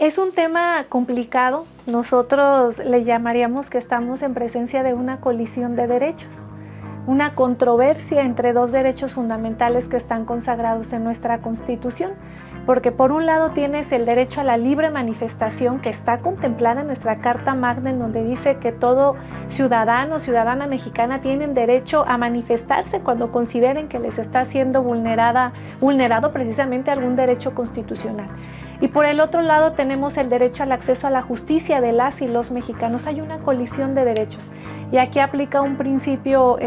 Es un tema complicado. Nosotros le llamaríamos que estamos en presencia de una colisión de derechos, una controversia entre dos derechos fundamentales que están consagrados en nuestra Constitución. Porque por un lado tienes el derecho a la libre manifestación que está contemplada en nuestra Carta Magna, en donde dice que todo ciudadano o ciudadana mexicana tienen derecho a manifestarse cuando consideren que les está siendo vulnerado precisamente algún derecho constitucional. Y por el otro lado tenemos el derecho al acceso a la justicia de las y los mexicanos. Hay una colisión de derechos. Y aquí aplica un principio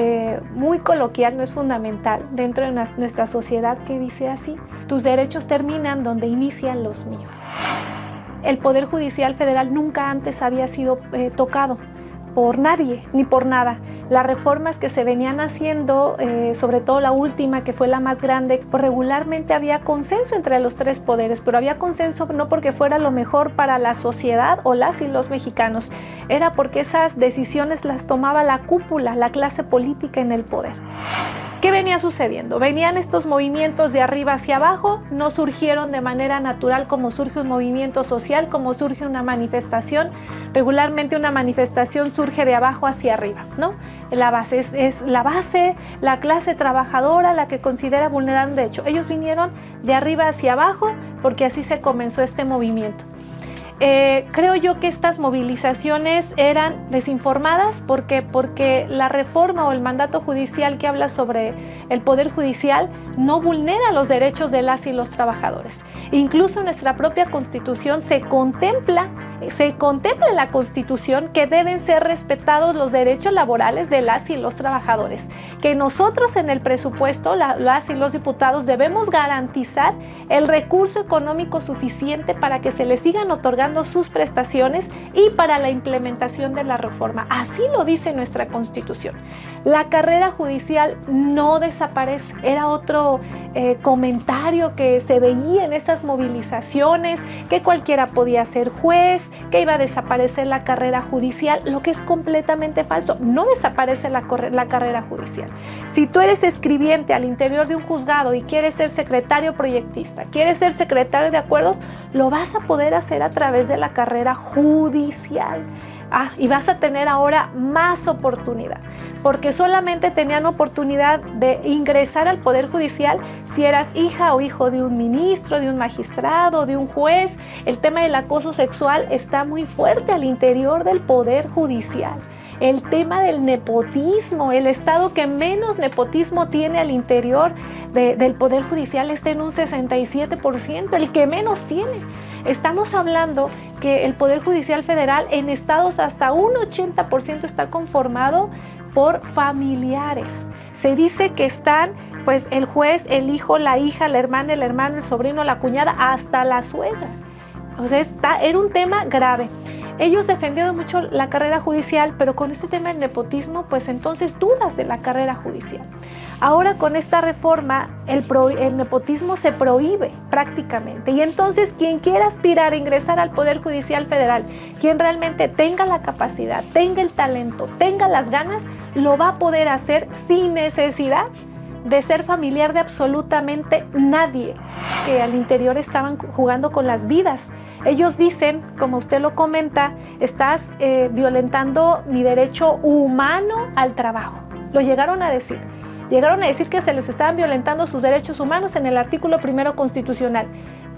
muy coloquial, no es fundamental, dentro de nuestra sociedad, que dice así: tus derechos terminan donde inician los míos. El Poder Judicial Federal nunca antes había sido tocado por nadie ni por nada. Las reformas que se venían haciendo, sobre todo la última, que fue la más grande, pues regularmente había consenso entre los tres poderes, pero había consenso no porque fuera lo mejor para la sociedad o las y los mexicanos, era porque esas decisiones las tomaba la cúpula, la clase política en el poder. ¿Qué venía sucediendo? Venían estos movimientos de arriba hacia abajo, no surgieron de manera natural como surge un movimiento social, como surge una manifestación. Regularmente una manifestación surge de abajo hacia arriba, ¿no? La base es la base, la clase trabajadora, la que considera vulnerar un derecho. Ellos vinieron de arriba hacia abajo porque así se comenzó este movimiento. Creo yo que estas movilizaciones eran desinformadas porque la reforma o el mandato judicial que habla sobre el Poder Judicial no vulnera los derechos de las y los trabajadores. Incluso en nuestra propia Constitución se contempla en la Constitución que deben ser respetados los derechos laborales de las y los trabajadores, que nosotros en el presupuesto, las y los diputados, debemos garantizar el recurso económico suficiente para que se les sigan otorgando sus prestaciones y para la implementación de la reforma. Así lo dice nuestra Constitución. La carrera judicial no desaparece. Era otro comentario que se veía en esas movilizaciones, que cualquiera podía ser juez, que iba a desaparecer la carrera judicial, lo que es completamente falso. No desaparece la carrera judicial. Si tú eres escribiente al interior de un juzgado y quieres ser secretario proyectista, quieres ser secretario de acuerdos, lo vas a poder hacer a través de la carrera judicial. Y vas a tener ahora más oportunidad, porque solamente tenían oportunidad de ingresar al Poder Judicial si eras hija o hijo de un ministro, de un magistrado, de un juez. El tema del acoso sexual está muy fuerte al interior del Poder Judicial. El tema del nepotismo, el estado que menos nepotismo tiene al interior del Poder Judicial está en un 67%, el que menos tiene. Estamos hablando que el Poder Judicial Federal en estados hasta un 80% está conformado por familiares. Se dice que están pues el juez, el hijo, la hija, la hermana, el hermano, el sobrino, la cuñada, hasta la suegra. O sea, era un tema grave. Ellos defendieron mucho la carrera judicial, pero con este tema del nepotismo, pues entonces dudas de la carrera judicial. Ahora con esta reforma el nepotismo se prohíbe prácticamente, y entonces quien quiera aspirar a ingresar al Poder Judicial Federal, quien realmente tenga la capacidad, tenga el talento, tenga las ganas, lo va a poder hacer sin necesidad de ser familiar de absolutamente nadie, que al interior estaban jugando con las vidas. Ellos dicen, como usted lo comenta, estás violentando mi derecho humano al trabajo. Lo llegaron a decir. Llegaron a decir que se les estaban violentando sus derechos humanos en el artículo 1 constitucional.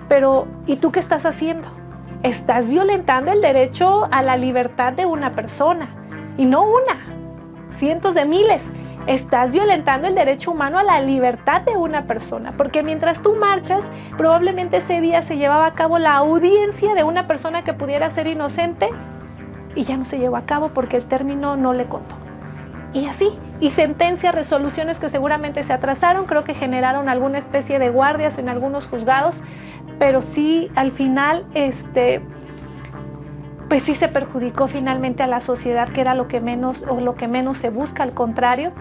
Pero, ¿y tú qué estás haciendo? Estás violentando el derecho a la libertad de una persona. Y no una, cientos de miles. Estás violentando el derecho humano a la libertad de una persona, porque mientras tú marchas, probablemente ese día se llevaba a cabo la audiencia de una persona que pudiera ser inocente y ya no se llevó a cabo porque el término no le contó. Y así, y sentencias, resoluciones que seguramente se atrasaron, creo que generaron alguna especie de guardias en algunos juzgados, pero sí, al final, pues sí se perjudicó finalmente a la sociedad, que era lo que menos se busca, al contrario.